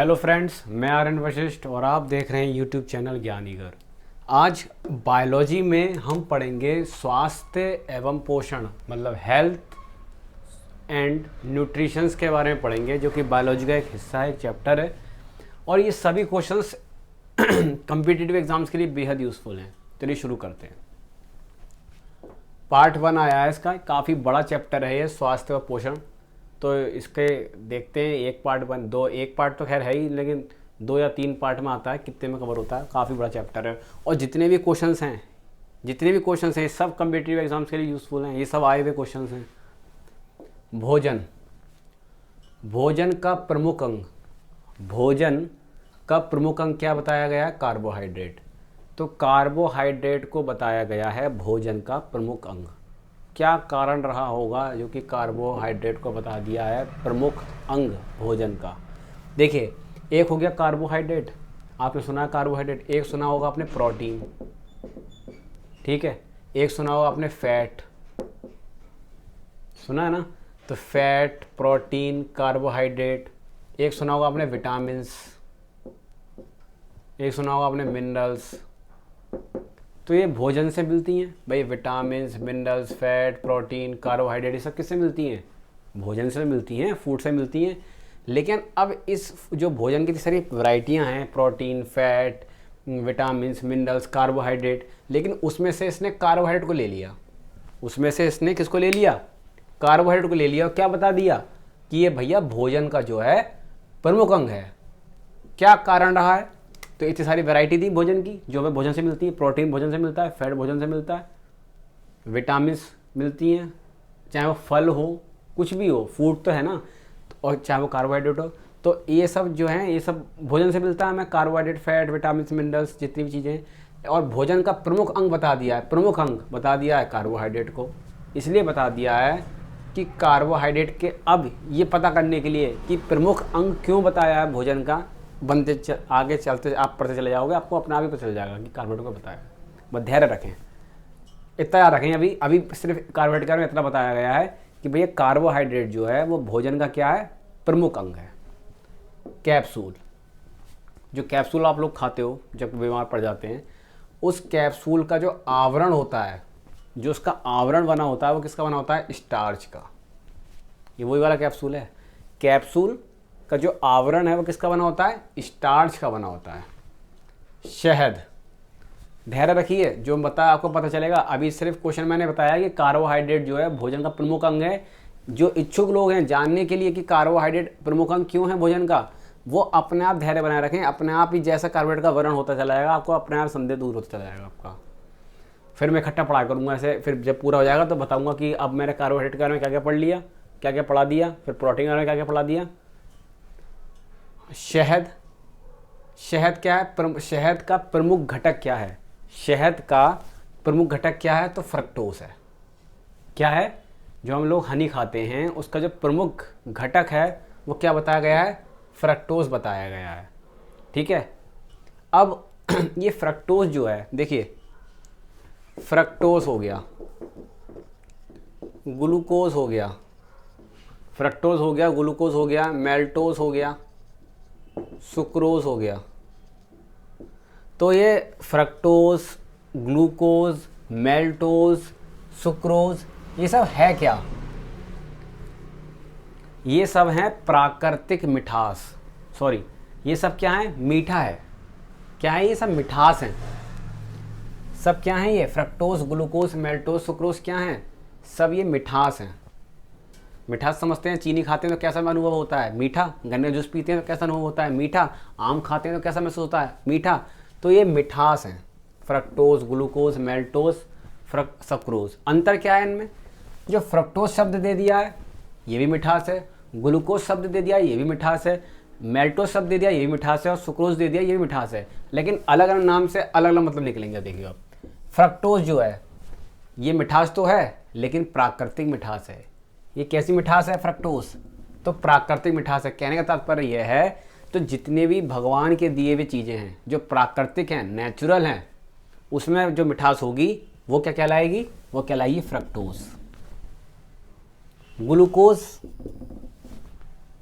Hello friends, मैं आर्यन वशिष्ठ और आप देख रहे हैं यूट्यूब चैनल ज्ञानीगर। आज बायोलॉजी में हम पढ़ेंगे स्वास्थ्य एवं पोषण, मतलब हेल्थ एंड न्यूट्रिशंस के बारे में पढ़ेंगे, जो कि बायोलॉजी का एक हिस्सा है, एक चैप्टर है। और ये सभी क्वेश्चंस कम्पिटिटिव एग्जाम्स के लिए बेहद यूज़फुल हैं। चलिए शुरू करते हैं। पार्ट 1 आया है इसका, काफ़ी बड़ा चैप्टर है ये, स्वास्थ्य व पोषण। तो इसके देखते हैं एक पार्ट एक पार्ट तो खैर है ही, लेकिन 2 या 3 पार्ट में आता है, कितने में कवर होता है। काफ़ी बड़ा चैप्टर है और जितने भी क्वेश्चंस हैं सब कम्पिटिटिव एग्जाम्स के लिए यूज़फुल हैं। ये सब आए हुए क्वेश्चंस हैं। भोजन का प्रमुख अंग क्या बताया गया है? कार्बोहाइड्रेट। तो कार्बोहाइड्रेट को बताया गया है भोजन का प्रमुख अंग। क्या कारण रहा होगा जो कि कार्बोहाइड्रेट को बता दिया है प्रमुख अंग भोजन का? देखिए, एक हो गया कार्बोहाइड्रेट, आपने सुना है कार्बोहाइड्रेट। एक सुना होगा आपने प्रोटीन, ठीक है। एक सुना होगा आपने फैट, सुना है ना? तो फैट, प्रोटीन, कार्बोहाइड्रेट। एक सुना होगा आपने विटामिन्स, एक सुना होगा आपने मिनरल्स। तो ये भोजन से मिलती हैं भाई। Vitamins, minerals, fat, protein, carbohydrate, ये सब किससे मिलती हैं? भोजन से मिलती हैं, फूड से मिलती हैं। लेकिन अब इस जो भोजन की सारी वैरायटियां हैं, protein, fat, vitamins, minerals, carbohydrate, लेकिन उसमें से इसने कार्बोहाइड्रेट को ले लिया। उसमें से इसने किसको ले लिया? कार्बोहाइड्रेट को ले लिया। और क्या बता दिया कि ये भैया भोजन का जो है प्रमुख अंग है। क्या कारण रहा है? तो इतनी सारी वैरायटी थी भोजन की जो हमें भोजन से मिलती है। प्रोटीन भोजन से मिलता है, फैट भोजन से मिलता है, विटामिन्स मिलती हैं, चाहे वो फल हो, कुछ भी हो, फूड तो है ना, और चाहे वो कार्बोहाइड्रेट हो। तो ये सब जो है, ये सब भोजन से मिलता है हमें। कार्बोहाइड्रेट, फैट, विटामिन्स, मिनरल्स, जितनी भी चीज़ें। और भोजन का प्रमुख अंग बता दिया है, प्रमुख अंग बता दिया है कार्बोहाइड्रेट को। इसलिए बता दिया है कि कार्बोहाइड्रेट के, अब ये पता करने के लिए कि प्रमुख अंग क्यों बताया है भोजन का, आगे चलते आप पढ़ते चले जाओगे, आपको अपना आप ही पता चल जाएगा कि कार्बोहाइड्रेट को बताया। बस धैर्य रखें, इतना याद रखें। अभी सिर्फ कार्बोहाइड्रेट में इतना बताया गया है कि भैया कार्बोहाइड्रेट जो है वो भोजन का क्या है? प्रमुख अंग है। कैप्सूल, जो कैप्सूल आप लोग खाते हो जब बीमार पड़ जाते हैं, उस कैप्सूल का जो आवरण होता है, जो उसका आवरण बना होता है, वो किसका बना होता है? स्टार्च का। ये वही वाला कैप्सूल है। कैप्सूल का जो आवरण है वो किसका बना होता है? स्टार्च का बना होता है। शहद, धैर्य रखिए, जो बताया आपको पता चलेगा। अभी सिर्फ क्वेश्चन मैंने बताया कि कार्बोहाइड्रेट जो है भोजन का प्रमुख अंग है। जो इच्छुक लोग हैं जानने के लिए कि कार्बोहाइड्रेट प्रमुख अंग क्यों है भोजन का, वो अपने आप धैर्य बनाए रखें। अपने आप ही जैसा कार्बोहाइड्रेट का वर्णन होता चला जाएगा, आपको अपने आप संदेह दूर होता चला जाएगा आपका। फिर मैं इकट्ठा पढ़ा करूँगा ऐसे, फिर जब पूरा हो जाएगा तो बताऊँगा कि अब मैंने कार्बोहाइड्रेट के बारे में क्या क्या पढ़ लिया, क्या क्या पढ़ा दिया, फिर प्रोटीन के बारे में क्या क्या पढ़ा दिया। शहद क्या है? शहद का प्रमुख घटक क्या है? शहद का प्रमुख घटक क्या है? तो फ्रक्टोज है। क्या है? जो हम लोग हनी खाते हैं उसका जो प्रमुख घटक है वो क्या बताया गया है? फ्रक्टोज बताया गया है, ठीक है। अब ये फ्रक्टोज जो है, देखिए, फ्रक्टोज हो गया, ग्लूकोज हो गया, फ्रक्टोज हो गया, ग्लूकोज हो गया, मेल्टोज हो गया, सुक्रोज हो गया। तो ये फ्रक्टोज, ग्लूकोज, मेल्टोज, सुक्रोज, ये सब है क्या? ये सब है प्राकृतिक मिठास। सॉरी, ये सब क्या है? मीठा है। क्या है? ये सब मिठास हैं। सब क्या है? ये फ्रक्टोज, ग्लूकोज, मेल्टोज, सुक्रोज क्या है? सब ये मिठास हैं। मिठास समझते हैं, चीनी खाते हैं तो कैसा अनुभव होता है? मीठा। गन्ने जूस पीते हैं तो कैसा अनुभव होता है? मीठा। आम खाते हैं तो कैसा महसूस होता है? मीठा। तो ये मिठास हैं, फ्रक्टोज, ग्लूकोज, मेल्टोज, सुक्रोज। अंतर क्या है इनमें? जो फ्रक्टोज शब्द दे दिया है ये भी मिठास है, ग्लूकोज शब्द दे दिया ये भी मिठास है, मेल्टोज शब्द दे दिया ये भी मिठास है, और सुक्रोज दे दिया ये भी मिठास है। लेकिन अलग अलग नाम से अलग अलग मतलब निकलेंगे। देखिए, आप फ्रक्टोज जो है ये मिठास तो है, लेकिन प्राकृतिक मिठास है। ये कैसी मिठास है? फ्रक्टोज तो प्राकृतिक मिठास है। कहने का तात्पर्य यह है, तो जितने भी भगवान के दिए हुए चीज़ें हैं जो प्राकृतिक हैं, नेचुरल हैं, उसमें जो मिठास होगी वो क्या कहलाएगी? वो कहलाएगी फ्रक्टोज। ग्लूकोज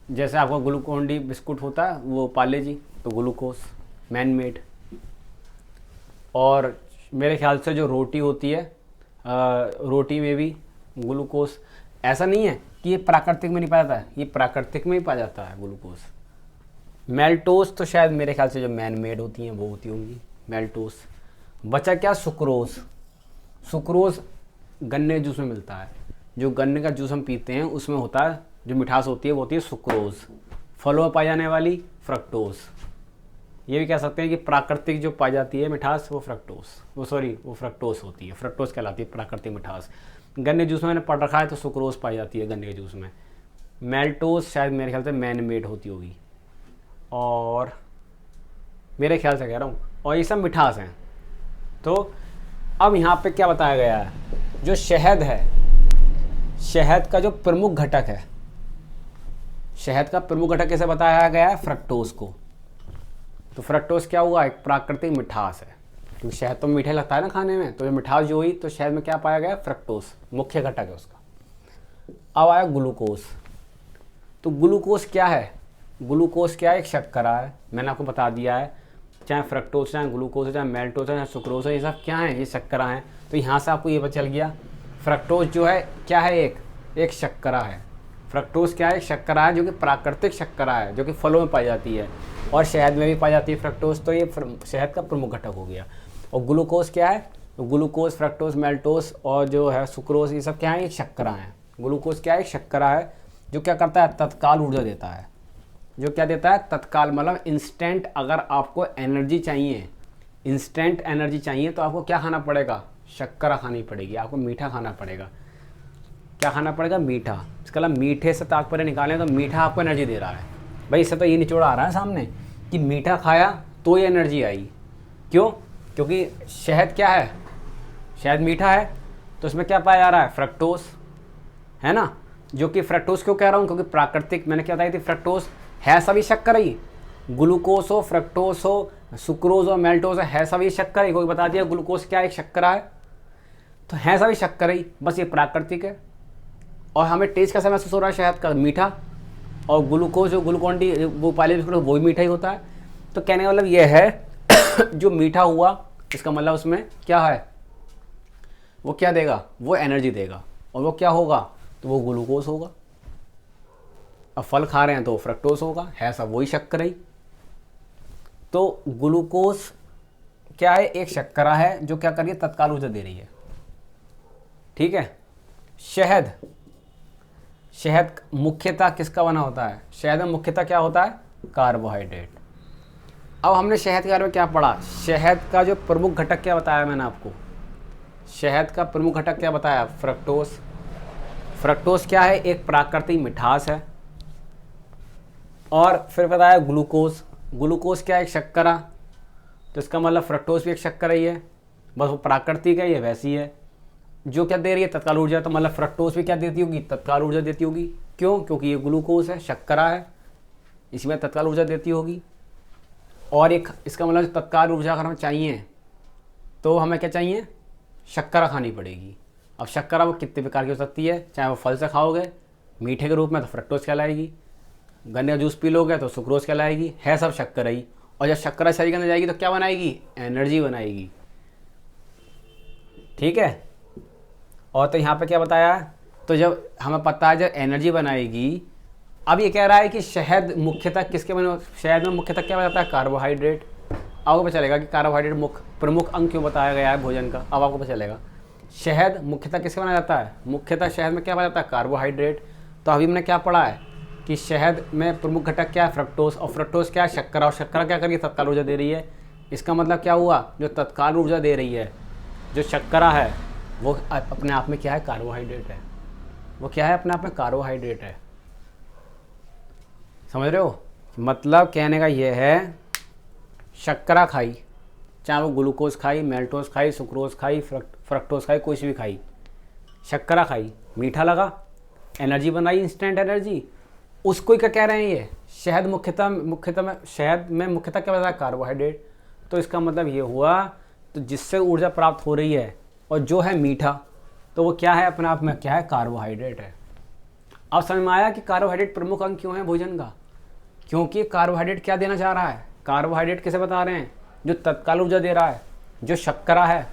जैसे आपका ग्लूकोन डी बिस्कुट होता है वो पार्ले जी, तो ग्लूकोज मैन मेड। और मेरे ख्याल से जो रोटी होती है रोटी में भी ग्लूकोज, ऐसा नहीं है कि ये प्राकृतिक में नहीं पाया जाता है, ये प्राकृतिक में ही पाया जाता है ग्लूकोज। मेल्टोस तो शायद मेरे ख्याल से जो मैन मेड होती हैं वो होती होंगी मेल्टोस। बचा क्या, सुक्रोज। सुक्रोज गन्ने जूस में मिलता है, जो गन्ने का जूस हम पीते हैं उसमें होता है, जो मिठास होती है वो होती है सुक्रोज। फलों में पाई जाने वाली फ्रक्टोज। ये भी कह सकते हैं कि प्राकृतिक जो पाई जाती है मिठास वो वो फ्रक्टोस होती है, फ्रक्टोस कहलाती है प्राकृतिक मिठास। गन्ने जूस में मैंने पढ़ रखा है तो सुक्रोज पाई जाती है गन्ने के जूस में। मेल्टोस शायद मेरे ख्याल से मैन मेड होती होगी, और मेरे ख्याल से कह रहा हूँ, और ये सब मिठास हैं। तो अब यहाँ पे क्या बताया गया है, जो शहद है, शहद का जो प्रमुख घटक है, शहद का प्रमुख घटक कैसे बताया गया है, फ्रक्टोज को। तो फ्रक्टोज क्या हुआ, एक प्राकृतिक मिठास है, क्योंकि शहद तो मीठा लगता है ना खाने में, तो ये मिठास जो हुई तो शहद में क्या पाया गया, फ्रक्टोज मुख्य घटक है उसका। अब आया ग्लूकोज। तो ग्लूकोज क्या है, ग्लूकोज क्या है, एक शर्करा है, मैंने आपको बता दिया है। चाहे फ्रक्टोज, चाहे ग्लूकोज, चाहे मेल्टोज, चाहे सुक्रोज है, ये सब क्या है, ये शर्करा है। तो यहाँ से आपको ये पता चल गया, फ्रक्टोज जो है क्या है, एक शर्करा है। फ्रक्टोज क्या है, एक शर्करा है, जो कि प्राकृतिक शर्करा है, जो कि फलों में पाई जाती है और शहद में भी पाई जाती है फ्रक्टोज। तो ये शहद का प्रमुख घटक हो गया। और ग्लूकोज क्या है, तो ग्लूकोज, फ्रक्टोज, मेल्टोज और जो है सुक्रोज, ये सब क्या है, एक शर्करा है। ग्लूकोज क्या है, एक शर्करा है, जो क्या करता है, तत्काल ऊर्जा देता है। जो क्या देता है, तत्काल, मतलब इंस्टेंट। अगर आपको एनर्जी चाहिए, इंस्टेंट एनर्जी चाहिए, तो आपको क्या खाना पड़ेगा, शक्कर खानी पड़ेगी, आपको मीठा खाना पड़ेगा। क्या खाना पड़ेगा, मीठा। इसका मतलब मीठे से तात्पर्य निकालें तो मीठा आपको एनर्जी दे रहा है। भाई इससे तो ये निचोड़ आ रहा है सामने कि मीठा खाया तो ये एनर्जी आई। क्यों, क्योंकि शहद क्या है, शहद मीठा है, तो इसमें क्या पाया जा रहा है, फ्रक्टोज, है ना। जो कि फ्रक्टोज क्यों कह रहा हूँ, क्योंकि प्राकृतिक, मैंने क्या बताई थी, फ्रक्टोज है सभी शक्कर ही, ग्लूकोज हो, फ्रक्टोज हो, सुक्रोज हो, मेल्टोज है सभी शक्कर ही। कोई बता दिया ग्लूकोज क्या एक शक्करा है, तो है सभी शक्कर ही, बस ये प्राकृतिक है। और हमें टेस्ट कैसा महसूस हो रहा है, शहद का मीठा, और ग्लूकोज जो ग्लूकोन डी वो पाले बिस्कुट वो भी मीठा ही होता है। तो कहने का मतलब ये है जो मीठा हुआ, इसका मतलब उसमें क्या है, वो क्या देगा, वो एनर्जी देगा, और वो क्या होगा, तो वो ग्लूकोज होगा। अब फल खा रहे हैं तो फ्रक्टोज होगा, है सब वही शक्कर ही। तो ग्लूकोज क्या है, एक शर्करा है, जो क्या कर रही है, तत्काल ऊर्जा दे रही है। ठीक है। शहद, शहद मुख्यतः किसका बना होता है, शहद में मुख्यतः क्या होता है, कार्बोहाइड्रेट। अब हमने शहद के बारे में क्या पढ़ा, शहद का जो प्रमुख घटक क्या बताया मैंने आपको, शहद का प्रमुख घटक क्या बताया, फ्रक्टोज। फ्रक्टोज क्या है, एक प्राकृतिक मिठास है। और फिर बताया ग्लूकोज, ग्लूकोज क्या है, एक शर्करा। तो इसका मतलब फ्रक्टोज भी एक शक्कर ही है, बस वो प्राकृतिक है, ये वैसी है। जो क्या दे रही है, तत्काल ऊर्जा। तो मतलब फ्रक्टोज भी क्या देती होगी, तत्काल ऊर्जा देती होगी। क्यों, क्योंकि ये ग्लूकोज है, शर्करा है, इसमें तत्काल ऊर्जा देती होगी। और एक इसका मतलब तत्काल ऊर्जा अगर हमें चाहिए तो हमें क्या चाहिए, शर्करा खानी पड़ेगी। अब शर्करा वो कितने प्रकार की हो सकती है, चाहे वो फल से खाओगे मीठे के रूप में तो फ्रक्टोज कहलाएगी, गन्ने का जूस पी लोगे तो सुक्रोज कहलाएगी, है सब शक्कर ही। और जब शर्करा शरीर के अंदर जाएगी तो क्या बनाएगी, एनर्जी बनाएगी। ठीक है। और तो यहाँ पे क्या बताया, तो जब हमें पता है जब एनर्जी बनाएगी, अब ये कह रहा है कि शहद मुख्यतः किसके बने, शहद में मुख्यतः क्या बताता है, कार्बोहाइड्रेट। आपको पता चलेगा कि कार्बोहाइड्रेट प्रमुख अंग क्यों बताया गया है भोजन का, अब आपको पता चलेगा। शहद मुख्यतः किसके बनाया जाता है, मुख्यतः शहद में क्या पाया जाता है, कार्बोहाइड्रेट। तो अभी हमने क्या पढ़ा है कि शहद में प्रमुख घटक क्या है, फ्रक्टोज, और फ्रक्टोज क्या है, शर्करा, और शर्करा क्या करिए, तत्काल ऊर्जा दे रही है। इसका मतलब क्या हुआ, जो तत्काल ऊर्जा दे रही है, जो शर्करा है, वो अपने आप में क्या है, कार्बोहाइड्रेट है। वो क्या है, अपने आप में कार्बोहाइड्रेट है। समझ रहे हो, मतलब कहने का ये है, शर्करा खाई, चाहे वो ग्लूकोज खाई, मेल्टोज खाई, सुक्रोज खाई, फ्रक्टोज खाई, कुछ भी खाई, शर्करा खाई, मीठा लगा, एनर्जी बनाई, इंस्टेंट एनर्जी, उसको ही क्या कह रहे हैं ये शहद। शहद में मुख्यतः क्या बताया, कार्बोहाइड्रेट। तो इसका मतलब ये हुआ, तो जिससे ऊर्जा प्राप्त हो रही है और जो है मीठा, तो वो क्या है, अपने आप में क्या है, कार्बोहाइड्रेट है। अब समझ में आया कि कार्बोहाइड्रेट प्रमुख अंग क्यों है भोजन का, क्योंकि कार्बोहाइड्रेट क्या देना चाह रहा है, कार्बोहाइड्रेट किसे बता रहे हैं, जो तत्काल ऊर्जा दे रहा है, जो शर्करा है।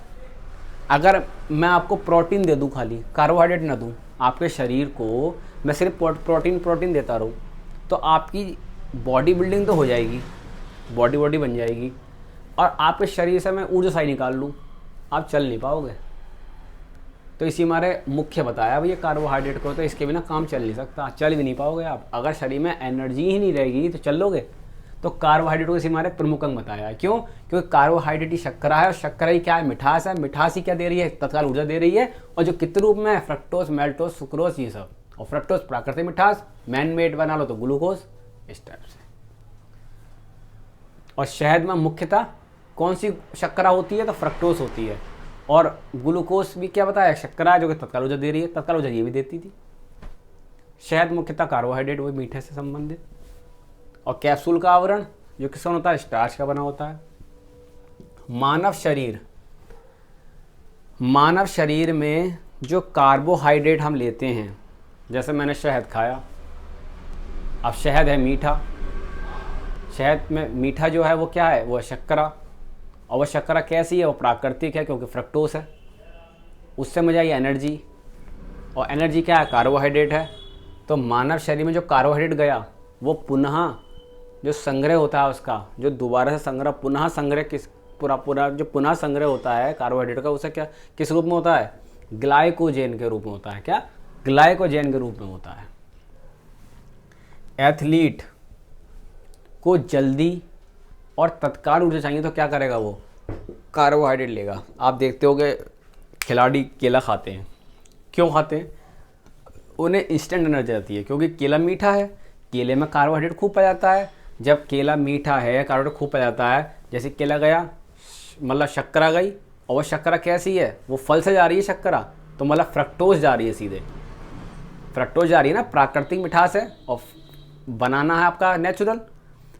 अगर मैं आपको प्रोटीन दे दूं, खाली कार्बोहाइड्रेट ना दूं, आपके शरीर को मैं सिर्फ प्रोटीन देता रहूं, तो आपकी बॉडी बिल्डिंग तो हो जाएगी, बॉडी बन जाएगी, और आपके शरीर से मैं ऊर्जा साई निकाल लूँ, आप चल नहीं पाओगे। तो इसी हमारे मुख्य बताया भैया कार्बोहाइड्रेट को, तो इसके बिना काम चल नहीं सकता, चल भी नहीं पाओगे आप। अगर शरीर में एनर्जी ही नहीं रहेगी तो चल लोगे। तो कार्बोहाइड्रेट को इसी हमारे प्रमुख अंग बताया है। क्यों? क्योंकि कार्बोहाइड्रेट ही शर्करा है, और शर्करा ही क्या है, मिठास है। मिठास ही क्या दे रही है, तत्काल ऊर्जा दे रही है, और जो कितने रूप में है, फ्रक्टोज, मेल्टोज, सुक्रोज, ये सब। और फ्रक्टोज प्राकृतिक मिठास, मैन मेड बना लो तो ग्लूकोज, इस टाइप से। और शहद में मुख्यतः कौन सी शर्करा होती है, तो फ्रक्टोज होती है। और ग्लूकोज भी क्या बताया, शर्करा है जो कि तत्काल ऊर्जा दे रही है, तत्काल ऊर्जा ये भी देती थी। शहद मुख्यतः कार्बोहाइड्रेट, वही मीठे से संबंधित। और कैप्सूल का आवरण जो किसका होता है, स्टार्च का बना होता है। मानव शरीर में जो कार्बोहाइड्रेट हम लेते हैं, जैसे मैंने शहद खाया, अब शहद है मीठा, शहद में मीठा जो है वो क्या है, वो शर्करा। और वह शर्करा कैसी है, वो प्राकृतिक है क्योंकि फ्रक्टोस है, उससे मुझे आई एनर्जी, और एनर्जी क्या है, कार्बोहाइड्रेट है। तो मानव शरीर में जो कार्बोहाइड्रेट गया वो पुनः जो संग्रह होता है उसका, जो दोबारा से संग्रह, पुनः संग्रह किस पूरा जो पुनः संग्रह होता है कार्बोहाइड्रेट का, उसे क्या किस रूप में होता है, ग्लाइकोजेन के रूप में होता है। क्या, ग्लाइकोजेन के रूप में होता है। एथलीट को जल्दी और तत्काल ऊर्जा चाहिए तो क्या करेगा, वो कार्बोहाइड्रेट लेगा। आप देखते होगे खिलाड़ी केला खाते हैं, क्यों खाते हैं, उन्हें इंस्टेंट एनर्जी आती है, क्योंकि केला मीठा है, केले में कार्बोहाइड्रेट खूब पाया जाता है। जब केला मीठा है, कार्बोहाइड्रेट खूब पाया जाता है, जैसे केला गया मतलब शर्करा गई, और वह शर्करा कैसी है, वो फल से जा रही है शर्करा, तो मतलब फ्रक्टोज जा रही है, सीधे फ्रक्टोज जा रही है ना, प्राकृतिक मिठास है, और बनाना है आपका नेचुरल।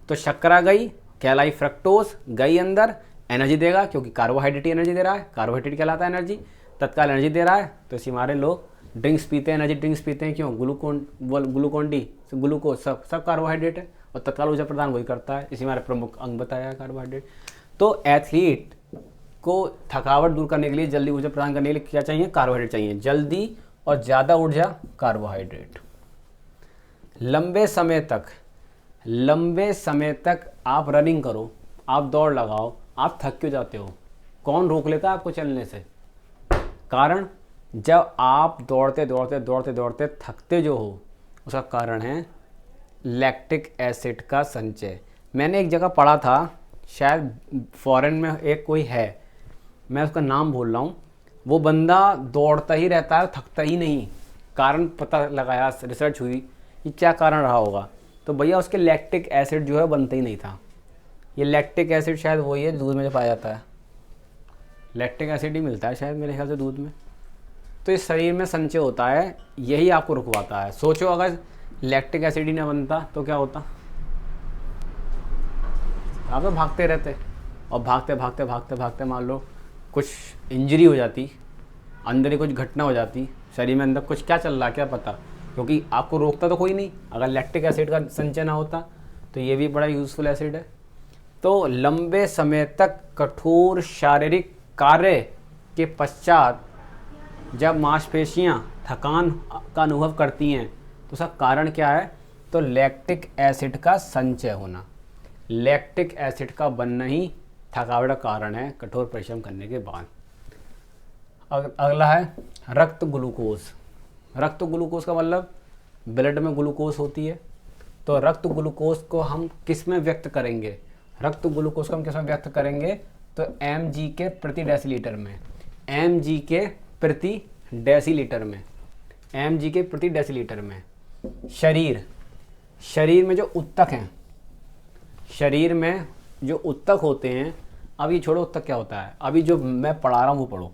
तो शर्करा गई, कहलाई फ्रक्टोज, गई अंदर, एनर्जी देगा, क्योंकि कार्बोहाइड्रेट एनर्जी दे रहा है, कार्बोहाइड्रेट कहलाता है एनर्जी, तत्काल एनर्जी दे रहा है। तो इसी हमारे लोग ड्रिंक्स पीते हैं, एनर्जी ड्रिंक्स पीते हैं, क्यों, ग्लूकोन डी, ग्लूकोज, सब कार्बोहाइड्रेट है, और तत्काल ऊर्जा प्रदान वही करता है। इसी हमारे प्रमुख अंग बताया है कार्बोहाइड्रेट। तो एथलीट को थकावट दूर करने के लिए, जल्दी ऊर्जा प्रदान करने के लिए क्या चाहिए, कार्बोहाइड्रेट चाहिए, जल्दी और ज़्यादा ऊर्जा कार्बोहाइड्रेट। लंबे समय तक आप रनिंग करो, आप दौड़ लगाओ, आप थक क्यों जाते हो, कौन रोक लेता है आपको चलने से? कारण, जब आप दौड़ते थकते जो हो, उसका कारण है लैक्टिक एसिड का संचय। मैंने एक जगह पढ़ा था, शायद फॉरेन में एक कोई है, मैं उसका नाम भूल रहा हूँ, वो बंदा दौड़ता ही रहता है, थकता ही नहीं। कारण पता लगाया, रिसर्च हुई कि क्या कारण रहा होगा, तो भैया उसके लैक्टिक एसिड जो है बनता ही नहीं था। ये लैक्टिक एसिड शायद वही है दूध में जो पाया जाता है, लैक्टिक एसिड ही मिलता है शायद मेरे ख्याल से दूध में। तो इस शरीर में संचय होता है, यही आपको रुकवाता है। सोचो अगर लैक्टिक एसिड ही ना बनता तो क्या होता, आप तो भागते रहते, और भागते मान लो कुछ इंजरी हो जाती, अंदर ही कुछ घटना हो जाती, शरीर में अंदर कुछ क्या चल रहा है क्या पता, क्योंकि आपको रोकता तो कोई नहीं। अगर लैक्टिक एसिड का संचय ना होता तो ये भी बड़ा यूज़फुल एसिड है। तो लंबे समय तक कठोर शारीरिक कार्य के पश्चात जब मांसपेशियां थकान का अनुभव करती हैं, तो उसका कारण क्या है, तो लैक्टिक एसिड का संचय होना। लैक्टिक एसिड का बनना ही थकावट का कारण है कठोर परिश्रम करने के बाद। अगला है रक्त ग्लूकोज। रक्त ग्लूकोज का मतलब ब्लड में ग्लूकोज होती है, तो रक्त ग्लूकोज को हम किस में व्यक्त करेंगे, रक्त ग्लूकोज को हम किस में व्यक्त करेंगे, तो mg के प्रति डेसीलीटर में, mg के प्रति डेसीलीटर में, mg के प्रति डेसीलीटर में। शरीर में जो उत्तक हैं, शरीर में जो उत्तक होते हैं, अब ये छोड़ो उत्तक क्या होता है, अभी जो मैं पढ़ा रहा हूँ वो पढ़ो।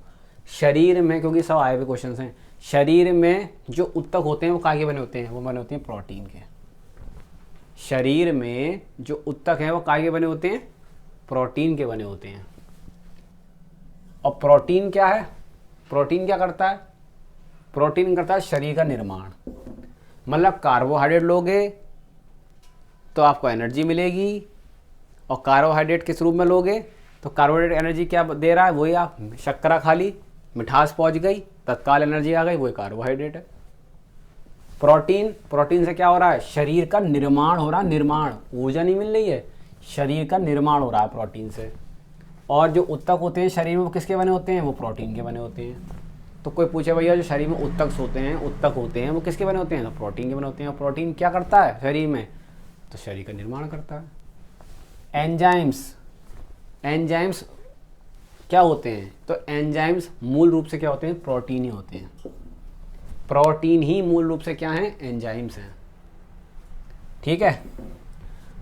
शरीर में, क्योंकि सब आए हुए क्वेश्चन हैं, शरीर में जो उत्तक होते हैं वो काहे के बने होते हैं, वो बने होते हैं प्रोटीन के। शरीर में जो उत्तक हैं वो काहे के बने होते हैं, प्रोटीन के बने होते हैं। और प्रोटीन क्या है, प्रोटीन क्या करता है, प्रोटीन करता है शरीर का निर्माण। मतलब कार्बोहाइड्रेट लोगे तो आपको एनर्जी मिलेगी, और कार्बोहाइड्रेट किस रूप में लोगे तो कार्बोहाइड्रेट एनर्जी क्या दे रहा है, वही आप शक्करा खा ली, मिठास पहुंच गई, तत्काल एनर्जी आ गई, वही कार्बोहाइड्रेट है। प्रोटीन, प्रोटीन से क्या हो रहा है, शरीर का निर्माण हो रहा है, निर्माण, ऊर्जा नहीं मिल रही है, शरीर का निर्माण हो रहा है प्रोटीन से। और जो उत्तक होते हैं शरीर में वो किसके बने होते हैं, वो प्रोटीन के बने होते हैं। तो कोई पूछे भैया जो शरीर में उत्तक होते हैं, उत्तक होते हैं वो किसके बने होते हैं, तो प्रोटीन के बने होते हैं। और प्रोटीन क्या करता है शरीर में, तो शरीर का निर्माण करता है। एंजाइम्स, एंजाइम्स क्या होते हैं, तो एंजाइम्स मूल रूप से क्या होते हैं, प्रोटीन ही होते हैं। प्रोटीन ही मूल रूप से क्या है, एंजाइम्स हैं। ठीक है,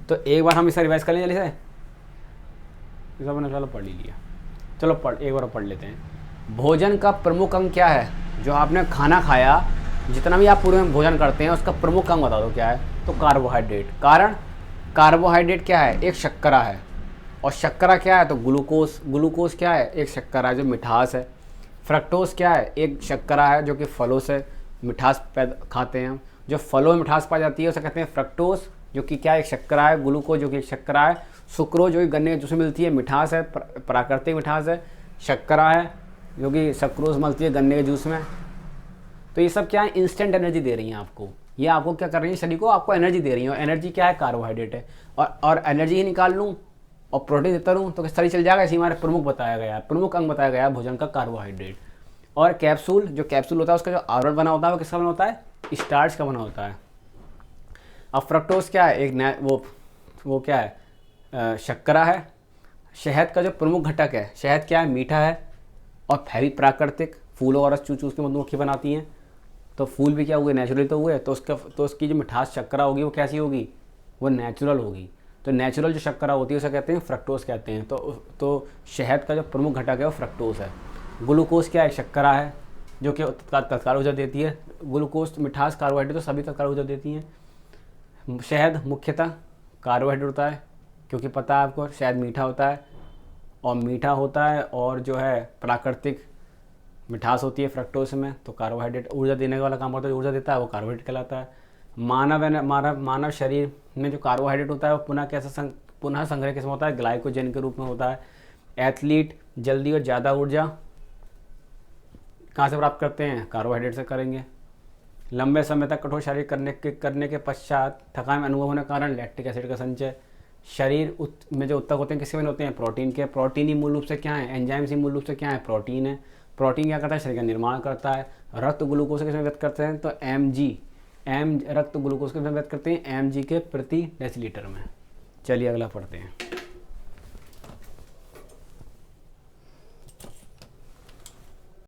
तो एक बार हम इसे रिवाइज कर लें जल्दी से, इसे मैंने चलो पढ़ ही लिया, चलो एक बार पढ़ लेते हैं। भोजन का प्रमुख अंग क्या है, जो आपने खाना खाया, जितना भी आप पूरे में भोजन करते हैं उसका प्रमुख अंग बता दो क्या है, तो कार्बोहाइड्रेट। कारण कार्बोहाइड्रेट क्या है, एक शर्करा है, और शर्करा क्या है, तो ग्लूकोज, ग्लूकोज क्या है, एक शर्करा है जो मिठास है। फ्रक्टोज क्या है, एक शर्करा है जो कि फलों से मिठास खाते हैं हम, जो फलों में मिठास पाई जाती है उसे कहते हैं फ्रक्टोज, जो कि क्या एक शर्करा है। ग्लूकोज जो कि एक शर्करा है। सुक्रोज जो कि गन्ने के जूस में मिलती है, मिठास है, प्राकृतिक मिठास है। शर्करा है जो कि सक्रोज मिलती है गन्ने के जूस में। तो ये सब क्या है, इंस्टेंट एनर्जी दे रही हैं आपको, ये आपको क्या कर रही है, शरीर को आपको एनर्जी दे रही है। और एनर्जी क्या है, कार्बोहाइड्रेट है। और एनर्जी ही निकाल लूँ और प्रोटीन देता रहूँ तो शरीर चल जाएगा, इसी हमारे प्रमुख बताया गया है, प्रमुख अंग बताया गया है भोजन का, कार्बोहाइड्रेट। और कैप्सूल, जो कैप्सूल होता है उसका जो आवरण बना होता है वो किसका बना होता है, स्टार्च का बना होता है। अब फ्रक्टोज क्या है, एक वो क्या है, शर्करा है। शहद का जो प्रमुख घटक है, शहद क्या है, मीठा है और है भी प्राकृतिक, फूलों और रस चूस चूस के मधुमक्खी बनाती हैं, तो फूल भी क्या हुए, नेचुरल तो हुए, तो उसकी जो मिठास शर्करा होगी वो कैसी होगी, वो नेचुरल होगी। तो नेचुरल जो शर्करा होती है उसे कहते हैं फ्रक्टोज कहते हैं। तो शहद का जो प्रमुख घटक है वो फ्रक्टोज है। ग्लूकोज क्या है, शर्करा है जो कि तत्काल ऊर्जा देती है। ग्लूकोज, मिठास, कार्बोहाइड्रेट तो सभी तत्काल ऊर्जा देती हैं। शहद मुख्यतः कार्बोहाइड्रेट होता है, क्योंकि पता है आपको शहद मीठा होता है, और मीठा होता है और जो है प्राकृतिक मिठास होती है फ्रक्टोज में, तो कार्बोहाइड्रेट ऊर्जा देने वाला काम करता है, ऊर्जा देता है, वो कार्बोहाइड्रेट कहलाता है। मानव शरीर में जो कार्बोहाइड्रेट होता है वो पुनः संग्रह किसमें होता है, ग्लाइकोजन के रूप में होता है। एथलीट जल्दी और ज़्यादा ऊर्जा कहाँ से प्राप्त करते हैं, कार्बोहाइड्रेट से करेंगे। लंबे समय तक कठोर शारीरिक करने के पश्चात थकान में अनुभव होने के कारण लैक्टिक एसिड का संचय। शरीर में जो उत्तक होते हैं किसके बने होते हैं, प्रोटीन के। प्रोटीन ही मूल रूप से क्या है, एंजाइम्स ही मूल रूप से क्या है, प्रोटीन है। प्रोटीन क्या करता है, शरीर का निर्माण करता है। रक्त ग्लूकोज किसमें व्यक्त करते हैं, तो रक्त ग्लूकोज के व्यक्त करते हैं mg के प्रति डेसीलीटर में। चलिए अगला पढ़ते हैं।